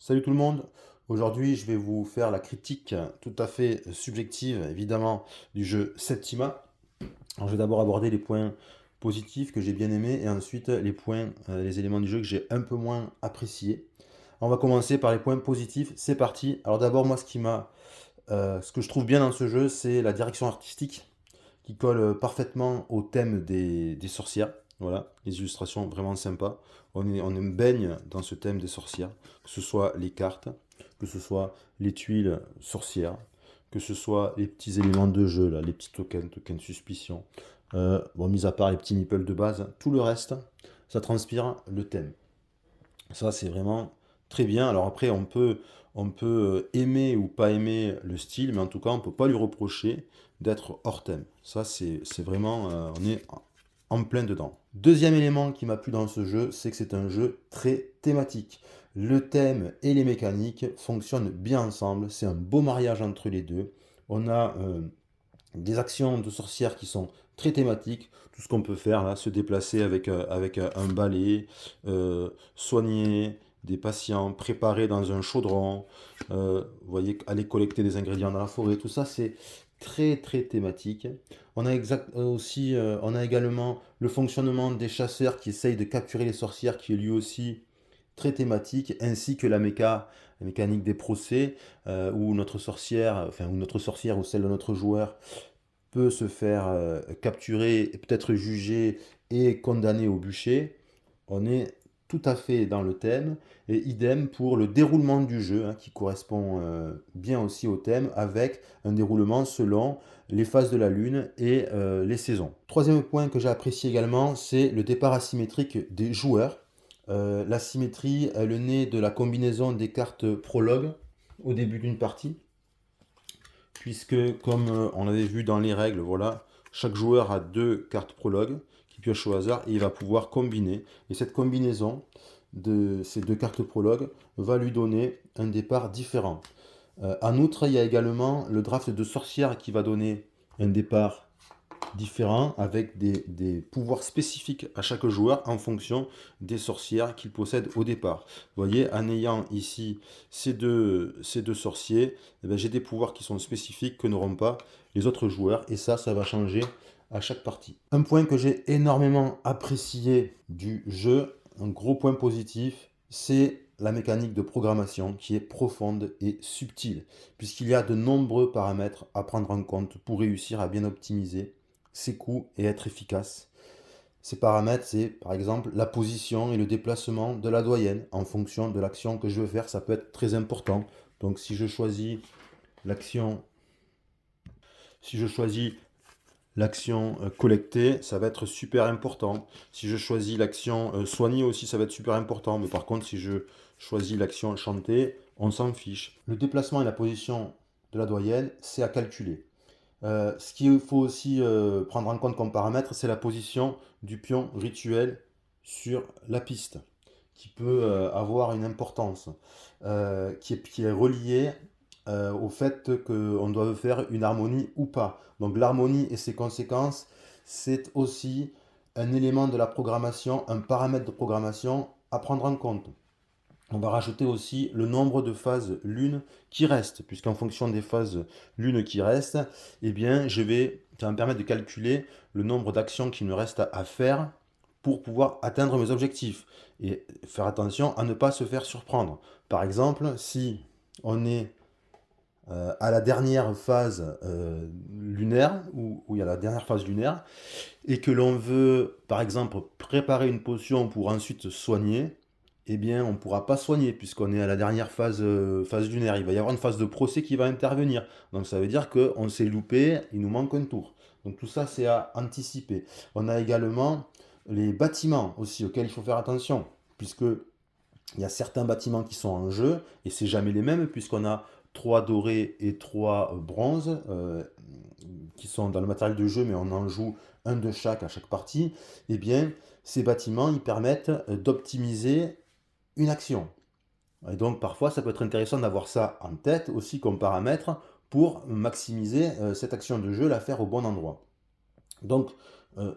Salut tout le monde. Aujourd'hui, je vais vous faire la critique tout à fait subjective, évidemment, du jeu Septima. Alors, je vais d'abord aborder les points positifs que j'ai bien aimés et ensuite les points, les éléments du jeu que j'ai un peu moins appréciés. On va commencer par les points positifs. C'est parti. Alors d'abord, moi, ce que je trouve bien dans ce jeu, c'est la direction artistique qui colle parfaitement au thème des sorcières. Voilà, les illustrations vraiment sympas. On baigne dans ce thème des sorcières, que ce soit les cartes, que ce soit les tuiles sorcières, que ce soit les petits éléments de jeu, là, les petits tokens suspicion. Bon, mis à part les petits meeples de base, tout le reste, ça transpire le thème. Ça, c'est vraiment très bien. Alors après, on peut aimer ou pas aimer le style, mais en tout cas, on ne peut pas lui reprocher d'être hors thème. Ça, c'est vraiment, on est en plein dedans. Deuxième élément qui m'a plu dans ce jeu, c'est que c'est un jeu très thématique. Le thème et les mécaniques fonctionnent bien ensemble. C'est un beau mariage entre les deux. On a des actions de sorcières qui sont très thématiques. Tout ce qu'on peut faire là, se déplacer avec un balai, soigner des patients, préparer dans un chaudron, vous voyez, aller collecter des ingrédients dans la forêt, tout ça c'est très très thématique. On a également le fonctionnement des chasseurs qui essayent de capturer les sorcières qui est lui aussi très thématique, ainsi que la mécanique des procès, où notre sorcière, enfin, où notre sorcière ou celle de notre joueur peut se faire capturer, peut-être jugé et condamné au bûcher. On est tout à fait dans le thème. Et idem pour le déroulement du jeu, hein, qui correspond bien aussi au thème, avec un déroulement selon les phases de la lune et les saisons. Troisième point que j'ai apprécié également, c'est le départ asymétrique des joueurs. La symétrie, elle est née de la combinaison des cartes prologue au début d'une partie, puisque comme on l'avait vu dans les règles, voilà, chaque joueur a deux cartes prologue qui pioche au hasard et il va pouvoir combiner. Et cette combinaison de ces deux cartes prologue va lui donner un départ différent. En outre, il y a également le draft de sorcière qui va donner un départ différents avec des pouvoirs spécifiques à chaque joueur en fonction des sorcières qu'il possède au départ. Vous voyez, en ayant ici ces deux sorciers, eh ben, j'ai des pouvoirs qui sont spécifiques que n'auront pas les autres joueurs et ça va changer à chaque partie. Un point que j'ai énormément apprécié du jeu, un gros point positif, c'est la mécanique de programmation qui est profonde et subtile, puisqu'il y a de nombreux paramètres à prendre en compte pour réussir à bien optimiser ses coûts et être efficace. Ces paramètres, c'est par exemple la position et le déplacement de la doyenne en fonction de l'action que je veux faire. Ça peut être très important. Donc l'action, si je choisis l'action collecter, ça va être super important. Si je choisis l'action soigner aussi, ça va être super important. Mais par contre, si je choisis l'action chanter, on s'en fiche. Le déplacement et la position de la doyenne, c'est à calculer. Ce qu'il faut aussi prendre en compte comme paramètre, c'est la position du pion rituel sur la piste, qui peut avoir une importance, qui est reliée au fait qu'on doit faire une harmonie ou pas. Donc l'harmonie et ses conséquences, c'est aussi un élément de la programmation, un paramètre de programmation à prendre en compte. On va rajouter aussi le nombre de phases lune qui restent, puisqu'en fonction des phases lune qui restent, eh bien, ça va me permettre de calculer le nombre d'actions qu'il me reste à faire pour pouvoir atteindre mes objectifs. Et faire attention à ne pas se faire surprendre. Par exemple, si on est à la dernière phase lunaire, où il y a la dernière phase lunaire, et que l'on veut, par exemple, préparer une potion pour ensuite soigner, eh bien, on ne pourra pas soigner puisqu'on est à la dernière phase lunaire. Il va y avoir une phase de procès qui va intervenir. Donc ça veut dire qu'on s'est loupé, il nous manque un tour. Donc tout ça, c'est à anticiper. On a également les bâtiments aussi auxquels il faut faire attention, puisque il y a certains bâtiments qui sont en jeu, et c'est jamais les mêmes, puisqu'on a 3 dorés et 3 bronzes, qui sont dans le matériel de jeu, mais on en joue un de chaque à chaque partie. Eh bien, ces bâtiments, ils permettent d'optimiser une action. Et donc, parfois, ça peut être intéressant d'avoir ça en tête aussi comme paramètre pour maximiser cette action de jeu, la faire au bon endroit. Donc,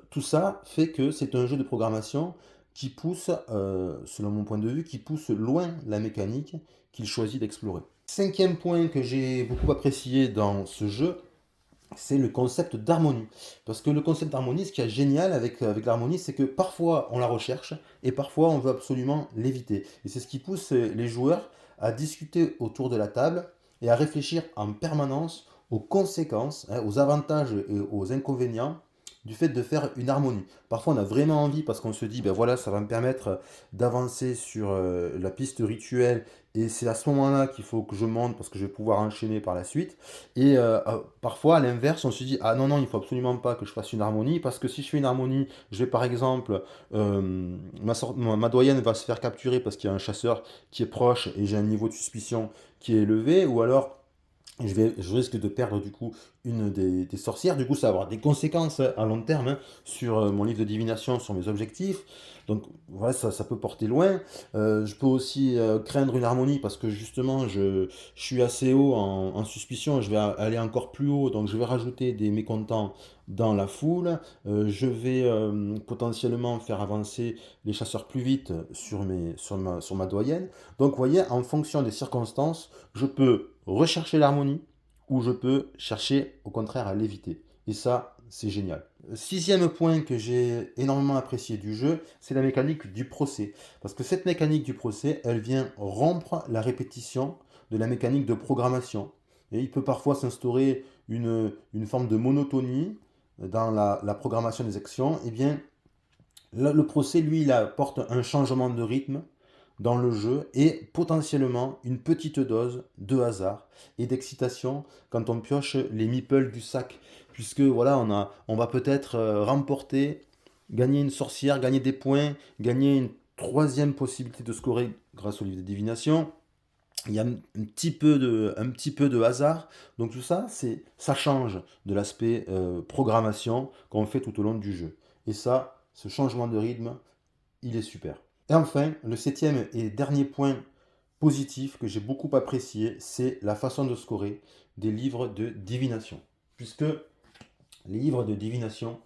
tout ça fait que c'est un jeu de programmation qui pousse, selon mon point de vue, qui pousse loin la mécanique qu'il choisit d'explorer. Cinquième point que j'ai beaucoup apprécié dans ce jeu, c'est le concept d'harmonie. Parce que le concept d'harmonie, ce qui est génial avec l'harmonie, c'est que parfois on la recherche et parfois on veut absolument l'éviter. Et c'est ce qui pousse les joueurs à discuter autour de la table et à réfléchir en permanence aux conséquences, hein, aux avantages et aux inconvénients du fait de faire une harmonie. Parfois on a vraiment envie parce qu'on se dit, ben voilà, ça va me permettre d'avancer sur la piste rituelle et c'est à ce moment-là qu'il faut que je monte parce que je vais pouvoir enchaîner par la suite. Et parfois, à l'inverse, on se dit, ah non, non, il faut absolument pas que je fasse une harmonie, parce que si je fais une harmonie, je vais par exemple, ma doyenne va se faire capturer parce qu'il y a un chasseur qui est proche et j'ai un niveau de suspicion qui est élevé, ou alors je risque de perdre du coup une des sorcières. Du coup, ça va avoir des conséquences à long terme, hein, sur mon livre de divination, sur mes objectifs. Donc voilà, ça peut porter loin. Je peux aussi craindre une harmonie parce que justement, je suis assez haut en suspicion. Je vais aller encore plus haut, donc je vais rajouter des mécontents dans la foule. Je vais potentiellement faire avancer les chasseurs plus vite sur ma doyenne. Donc vous voyez, en fonction des circonstances, je peux rechercher l'harmonie ou je peux chercher au contraire à l'éviter. Et ça, c'est génial. Sixième point que j'ai énormément apprécié du jeu, c'est la mécanique du procès. Parce que cette mécanique du procès, elle vient rompre la répétition de la mécanique de programmation. Et il peut parfois s'instaurer une forme de monotonie dans la programmation des actions. Et bien, le procès, lui, il apporte un changement de rythme dans le jeu et potentiellement une petite dose de hasard et d'excitation quand on pioche les meeples du sac. Puisque voilà, on va peut-être remporter, gagner une sorcière, gagner des points, gagner une troisième possibilité de scorer grâce au livre de divination. Il y a un petit peu de hasard. Donc tout ça, ça change de l'aspect programmation qu'on fait tout au long du jeu. Et ça, ce changement de rythme, il est super. Et enfin, le septième et dernier point positif que j'ai beaucoup apprécié, c'est la façon de scorer des livres de divination. Puisque les livres de divination,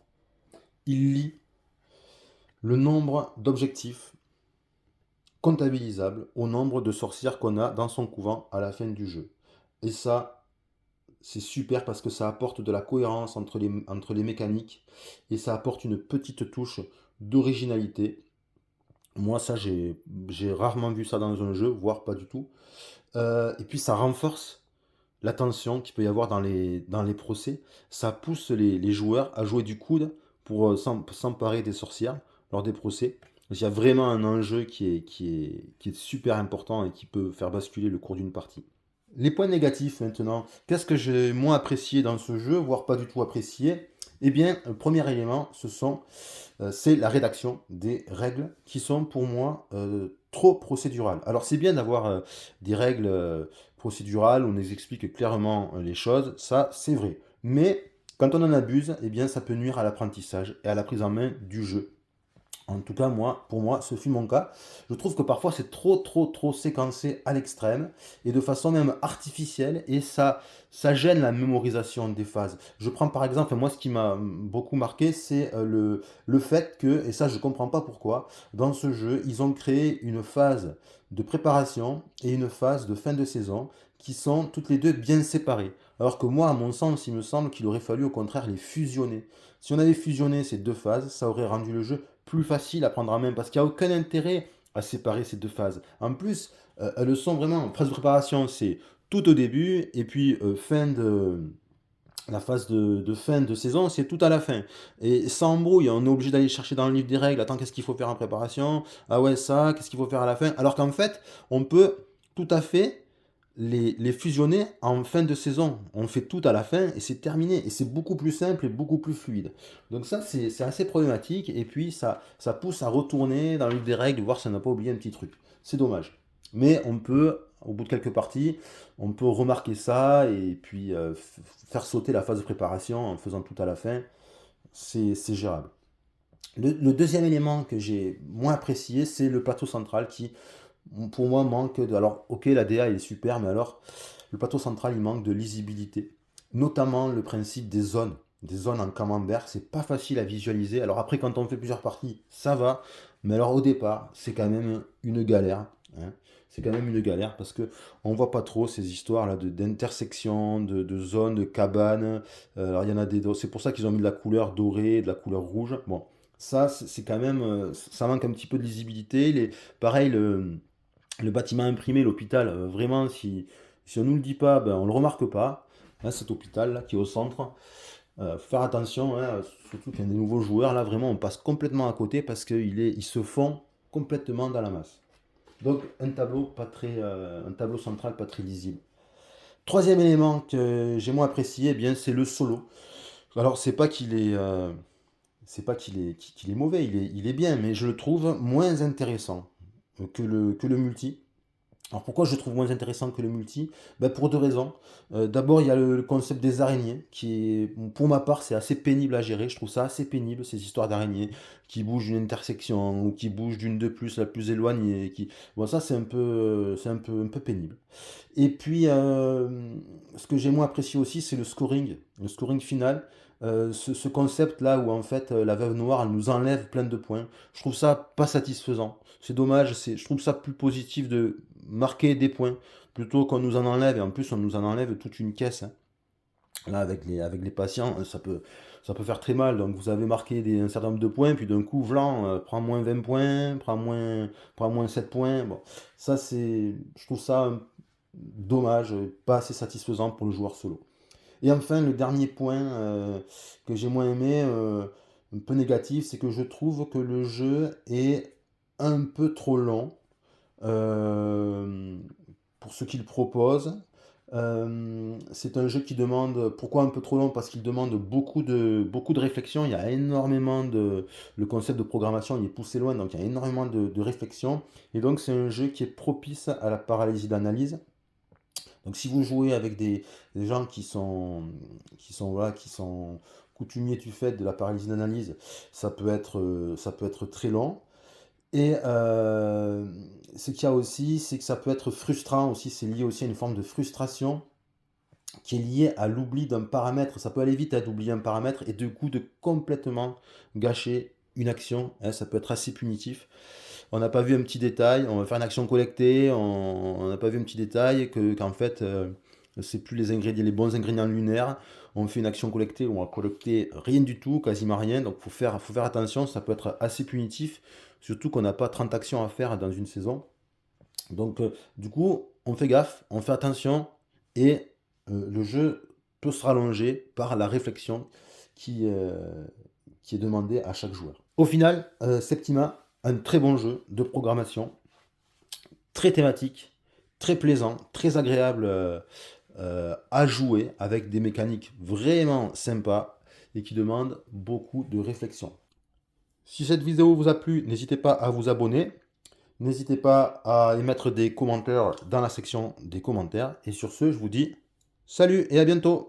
ils lient le nombre d'objectifs comptabilisables au nombre de sorcières qu'on a dans son couvent à la fin du jeu. Et ça, c'est super parce que ça apporte de la cohérence entre les mécaniques et ça apporte une petite touche d'originalité. Moi, ça, j'ai rarement vu ça dans un jeu, voire pas du tout. Et puis, ça renforce la tension qu'il peut y avoir dans les procès. Ça pousse les joueurs à jouer du coude pour s'emparer des sorcières lors des procès. Donc, il y a vraiment un enjeu qui est super important et qui peut faire basculer le cours d'une partie. Les points négatifs maintenant. Qu'est-ce que j'ai moins apprécié dans ce jeu, voire pas du tout apprécié? Eh bien, le premier élément, c'est la rédaction des règles qui sont pour moi trop procédurales. Alors c'est bien d'avoir des règles procédurales où on nous explique clairement les choses, ça c'est vrai. Mais quand on en abuse, eh bien ça peut nuire à l'apprentissage et à la prise en main du jeu. En tout cas, pour moi, ce fut mon cas. Je trouve que parfois c'est trop séquencé à l'extrême et de façon même artificielle et ça gêne la mémorisation des phases. Je prends par exemple, moi ce qui m'a beaucoup marqué, c'est le fait que, et ça je comprends pas pourquoi, dans ce jeu, ils ont créé une phase de préparation et une phase de fin de saison qui sont toutes les deux bien séparées. Alors que moi, à mon sens, il me semble qu'il aurait fallu au contraire les fusionner. Si on avait fusionné ces deux phases, ça aurait rendu le jeu plus facile à prendre en main parce qu'il n'y a aucun intérêt à séparer ces deux phases. En plus, elles sont vraiment, phase de préparation, c'est tout au début et puis la phase de fin de saison, c'est tout à la fin. Et ça embrouille, on est obligé d'aller chercher dans le livre des règles, attends, qu'est-ce qu'il faut faire en préparation? Ah ouais, ça, qu'est-ce qu'il faut faire à la fin? Alors qu'en fait, on peut tout à fait les fusionner en fin de saison. On fait tout à la fin et c'est terminé. Et c'est beaucoup plus simple et beaucoup plus fluide. Donc ça, c'est assez problématique. Et puis, ça pousse à retourner dans le livre des règles, voir si on n'a pas oublié un petit truc. C'est dommage. Mais on peut, au bout de quelques parties, on peut remarquer ça et puis faire sauter la phase de préparation en faisant tout à la fin. C'est gérable. Le deuxième élément que j'ai moins apprécié, c'est le plateau central qui, pour moi, manque de... Alors, ok, la DA est super, mais alors, le plateau central, il manque de lisibilité. Notamment le principe des zones en camembert, c'est pas facile à visualiser. Alors après, quand on fait plusieurs parties, ça va. Mais alors au départ, c'est quand même une galère, hein. C'est quand même une galère parce que on voit pas trop ces histoires là d'intersection, de zones, de cabanes. Alors il y en a c'est pour ça qu'ils ont mis de la couleur dorée, de la couleur rouge. Bon, ça c'est quand même, ça manque un petit peu de lisibilité. Pareil, le bâtiment imprimé, l'hôpital, vraiment, si on nous le dit pas, ben, on le remarque pas. Hein, cet hôpital là, qui est au centre. Faut faire attention, hein, surtout qu'il y a des nouveaux joueurs, là vraiment on passe complètement à côté parce qu'ils se font complètement dans la masse. Donc un tableau central pas très lisible. Troisième élément que j'ai moins apprécié, eh bien c'est le solo. Alors c'est pas qu'il est mauvais, il est bien, mais je le trouve moins intéressant que le multi. Alors pourquoi je le trouve moins intéressant que le multi? Ben, pour deux raisons. D'abord, il y a le concept des araignées, qui est, pour ma part, c'est assez pénible à gérer. Je trouve ça assez pénible, ces histoires d'araignées qui bougent d'une intersection ou qui bougent d'une de plus, la plus éloignée. Bon, ça, c'est un peu pénible. Et puis, ce que j'ai moins apprécié aussi, c'est le scoring final. Ce concept-là où en fait la veuve noire elle nous enlève plein de points, je trouve ça pas satisfaisant. C'est dommage, je trouve ça plus positif de marquer des points plutôt qu'on nous en enlève. Et en plus, on nous en enlève toute une caisse, hein. Là, avec les patients, ça peut faire très mal. Donc, vous avez marqué un certain nombre de points, puis d'un coup, Vlan prend moins 20 points, prend moins 7 points. Bon, ça, je trouve ça dommage, pas assez satisfaisant pour le joueur solo. Et enfin, le dernier point que j'ai moins aimé, un peu négatif, c'est que je trouve que le jeu est un peu trop long euh, pour ce qu'il propose. C'est un jeu qui demande, pourquoi un peu trop long? Parce qu'il demande beaucoup de réflexion. Il y a énormément le concept de programmation, il est poussé loin, donc il y a énormément de réflexion. Et donc c'est un jeu qui est propice à la paralysie d'analyse. Donc si vous jouez avec des gens voilà, qui sont coutumiers du fait de la paralysie d'analyse, ça peut être très long. Et ce qu'il y a aussi, c'est que ça peut être frustrant aussi, c'est lié aussi à une forme de frustration qui est liée à l'oubli d'un paramètre. Ça peut aller vite d'oublier un paramètre et du coup de complètement gâcher une action, hein. Ça peut être assez punitif. On n'a pas vu un petit détail, on va faire une action collectée, on n'a pas vu un petit détail qu'en fait, c'est plus les bons ingrédients lunaires. On fait une action collectée, on va collecter rien du tout, quasiment rien. Donc faut faire attention, ça peut être assez punitif, surtout qu'on n'a pas 30 actions à faire dans une saison. Donc du coup, on fait gaffe, on fait attention, et le jeu peut se rallonger par la réflexion qui, euh, qui est demandée à chaque joueur. Au final, Septima, un très bon jeu de programmation, très thématique, très plaisant, très agréable à jouer, avec des mécaniques vraiment sympas et qui demandent beaucoup de réflexion. Si cette vidéo vous a plu, n'hésitez pas à vous abonner. N'hésitez pas à émettre des commentaires dans la section des commentaires. Et sur ce, je vous dis salut et à bientôt.